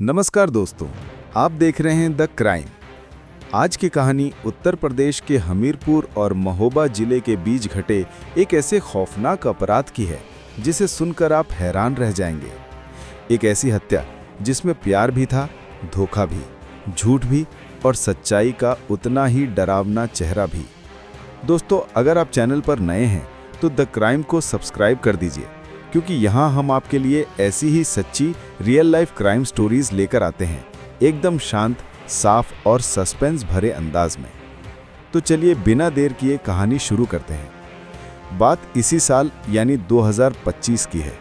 नमस्कार दोस्तों, आप देख रहे हैं द क्राइम। आज की कहानी उत्तर प्रदेश के हमीरपुर और महोबा जिले के बीच घटे एक ऐसे खौफनाक अपराध की है जिसे सुनकर आप हैरान रह जाएंगे। एक ऐसी हत्या जिसमें प्यार भी था, धोखा भी, झूठ भी और सच्चाई का उतना ही डरावना चेहरा भी। दोस्तों, अगर आप चैनल पर नए हैं तो द क्राइम को सब्सक्राइब कर दीजिए, क्योंकि यहाँ हम आपके लिए ऐसी ही सच्ची रियल लाइफ क्राइम स्टोरीज लेकर आते हैं, एकदम शांत, साफ और सस्पेंस भरे अंदाज में। तो चलिए बिना देर किए कहानी शुरू करते हैं। बात इसी साल यानी 2025 की है।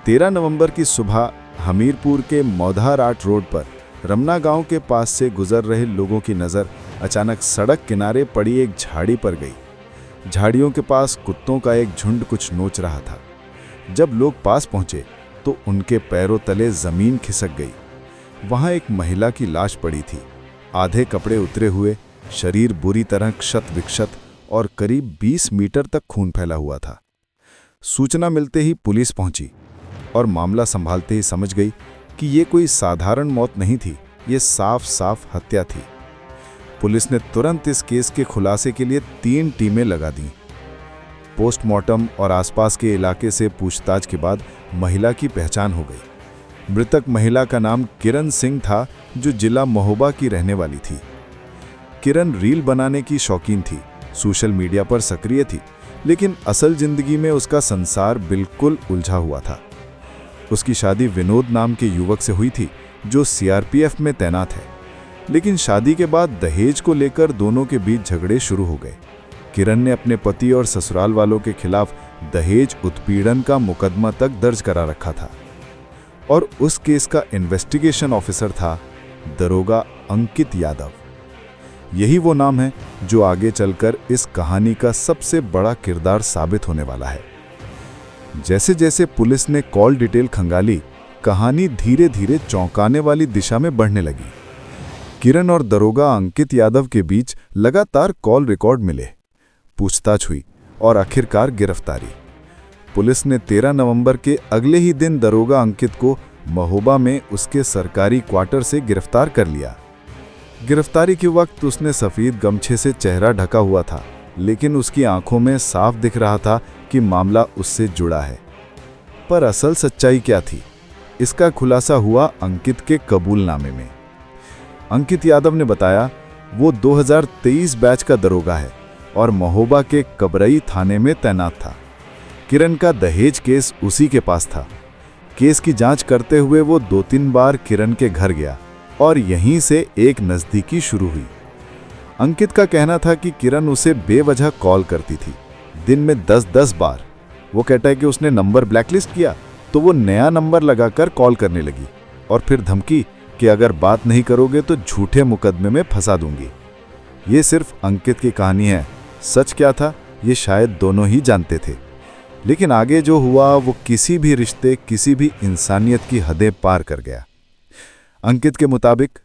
13 नवंबर की सुबह हमीरपुर के मौधाराट रोड पर रमना गांव के पास से गुजर रहे लोगों की नज़र अचानक सड़क किनारे पड़ी एक झाड़ी पर गई। झाड़ियों के पास कुत्तों का एक झुंड कुछ नोच रहा था। जब लोग पास पहुंचे तो उनके पैरों तले जमीन खिसक गई। वहां एक महिला की लाश पड़ी थी, आधे कपड़े उतरे हुए, शरीर बुरी तरह क्षत विक्षत और करीब 20 मीटर तक खून फैला हुआ था। सूचना मिलते ही पुलिस पहुंची और मामला संभालते ही समझ गई कि ये कोई साधारण मौत नहीं थी, ये साफ साफ हत्या थी। पुलिस ने तुरंत इस केस के खुलासे के लिए 3 टीमें लगा दी। पोस्टमार्टम और आसपास के इलाके से पूछताछ के बाद महिला की पहचान हो गई। मृतक महिला का नाम किरण सिंह था, जो जिला महोबा की रहने वाली थी। किरण रील बनाने की शौकीन थी, सोशल मीडिया पर सक्रिय थी, लेकिन असल जिंदगी में उसका संसार बिल्कुल उलझा हुआ था। उसकी शादी विनोद नाम के युवक से हुई थी, जो सीआरपीएफ में तैनात है। लेकिन शादी के बाद दहेज को लेकर दोनों के बीच झगड़े शुरू हो गए। किरण ने अपने पति और ससुराल वालों के खिलाफ दहेज उत्पीड़न का मुकदमा तक दर्ज करा रखा था और उस केस का इन्वेस्टिगेशन ऑफिसर था दरोगा अंकित यादव। यही वो नाम है जो आगे चलकर इस कहानी का सबसे बड़ा किरदार साबित होने वाला है। जैसे जैसे पुलिस ने कॉल डिटेल खंगाली, कहानी धीरे धीरे चौंकाने वाली दिशा में बढ़ने लगी। किरण और दरोगा अंकित यादव के बीच लगातार कॉल रिकॉर्ड मिले, पूछताछ हुई और आखिरकार गिरफ्तारी। पुलिस ने 13 नवंबर के अगले ही दिन दरोगा अंकित को महोबा में उसके सरकारी क्वार्टर से गिरफ्तार कर लिया। गिरफ्तारी के वक्त उसने सफ़ेद गमछे से चेहरा ढका हुआ था, लेकिन उसकी आंखों में साफ दिख रहा था कि मामला उससे जुड़ा है। पर असल सच्चाई क्या थी, इसका खुलासा हुआ अंकित के कबूलनामे में। अंकित यादव ने बताया वो 2023 बैच का दरोगा है और महोबा के कबरई थाने में तैनात था। किरण का दहेज केस उसी के पास था। केस की जांच करते हुए वो 2-3 बार किरण के घर गया और यहीं से एक नज़दीकी शुरू हुई। अंकित का कहना था कि किरण उसे बेवजह कॉल करती थी, दिन में 10-10 बार। वो कहता है कि उसने नंबर ब्लैकलिस्ट किया तो वो नया नंबर लगाकर कॉल करने लगी और फिर धमकी कि अगर बात नहीं करोगे तो झूठे मुकदमे में फंसा दूंगी। ये सिर्फ अंकित की कहानी है, सच क्या था ये शायद दोनों ही जानते थे। लेकिन आगे जो हुआ वो किसी भी रिश्ते, किसी भी इंसानियत की हदें पार कर गया। अंकित के मुताबिक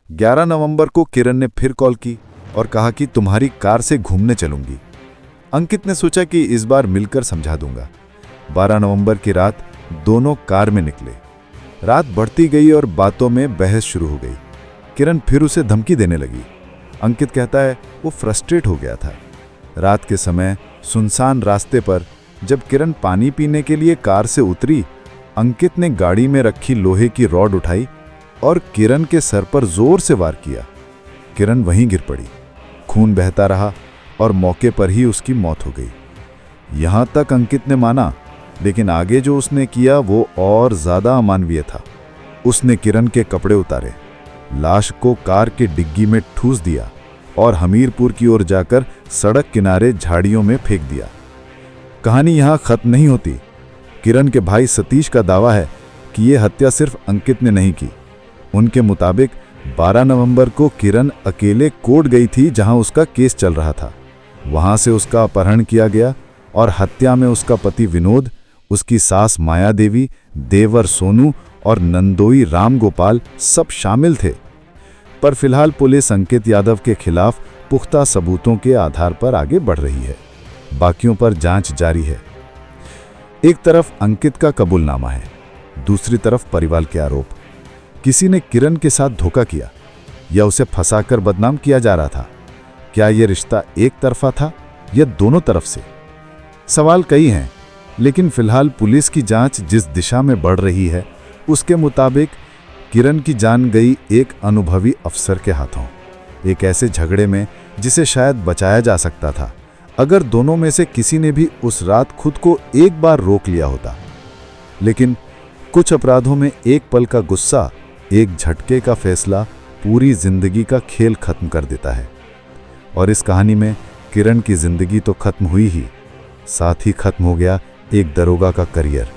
11 नवंबर को किरण ने फिर कॉल की और कहा कि तुम्हारी कार से घूमने चलूंगी। अंकित ने सोचा कि इस बार मिलकर समझा दूंगा। 12 नवंबर की रात दोनों कार में निकले। रात बढ़ती गई और बातों में बहस शुरू हो गई। किरण फिर उसे धमकी देने लगी। अंकित कहता है वो फ्रस्ट्रेट हो गया था। रात के समय सुनसान रास्ते पर जब किरण पानी पीने के लिए कार से उतरी, अंकित ने गाड़ी में रखी लोहे की रॉड उठाई और किरण के सर पर जोर से वार किया। किरण वहीं गिर पड़ी, खून बहता रहा और मौके पर ही उसकी मौत हो गई। यहां तक अंकित ने माना, लेकिन आगे जो उसने किया वो और ज्यादा अमानवीय था। उसने किरण के कपड़े उतारे, लाश को कार के डिग्गी में ठूस दिया और हमीरपुर की ओर जाकर सड़क किनारे झाड़ियों में फेंक दिया। कहानी यहां खत्म नहीं होती। किरण के भाई सतीश का दावा है कि यह हत्या सिर्फ अंकित ने नहीं की। उनके मुताबिक 12 नवंबर को किरण अकेले कोर्ट गई थी, जहां उसका केस चल रहा था। वहां से उसका अपहरण किया गया और हत्या में उसका पति विनोद, उसकी सास माया देवी, देवर सोनू और नंदोई राम गोपाल सब शामिल थे। पर फिलहाल पुलिस अंकित यादव के खिलाफ पुख्ता सबूतों के आधार पर आगे बढ़ रही है। बाकियों पर जांच जारी है। एक तरफ अंकित का कबूलनामा है, दूसरी तरफ परिवार के आरोप। किसी ने किरण के साथ धोखा किया या उसे फंसाकर बदनाम किया जा रहा था? क्या यह रिश्ता एक तरफा था या दोनों तरफ से? सवाल कई हैं, लेकिन फिलहाल पुलिस की जांच जिस दिशा में बढ़ रही है उसके मुताबिक किरण की जान गई एक अनुभवी अफसर के हाथों, एक ऐसे झगड़े में जिसे शायद बचाया जा सकता था अगर दोनों में से किसी ने भी उस रात खुद को एक बार रोक लिया होता। लेकिन कुछ अपराधों में एक पल का गुस्सा, एक झटके का फैसला पूरी जिंदगी का खेल खत्म कर देता है। और इस कहानी में किरण की जिंदगी तो खत्म हुई ही, साथ ही खत्म हो गया एक दरोगा का करियर,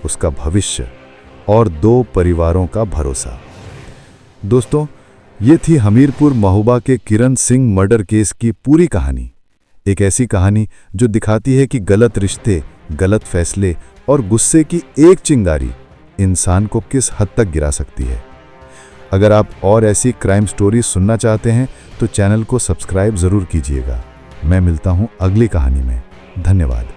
उसका भविष्य और 2 परिवारों का भरोसा। दोस्तों, ये थी हमीरपुर महोबा के किरण सिंह मर्डर केस की पूरी कहानी। एक ऐसी कहानी जो दिखाती है कि गलत रिश्ते, गलत फैसले और गुस्से की एक चिंगारी इंसान को किस हद तक गिरा सकती है। अगर आप और ऐसी क्राइम स्टोरी सुनना चाहते हैं तो चैनल को सब्सक्राइब जरूर कीजिएगा। मैं मिलता हूं अगली कहानी में। धन्यवाद।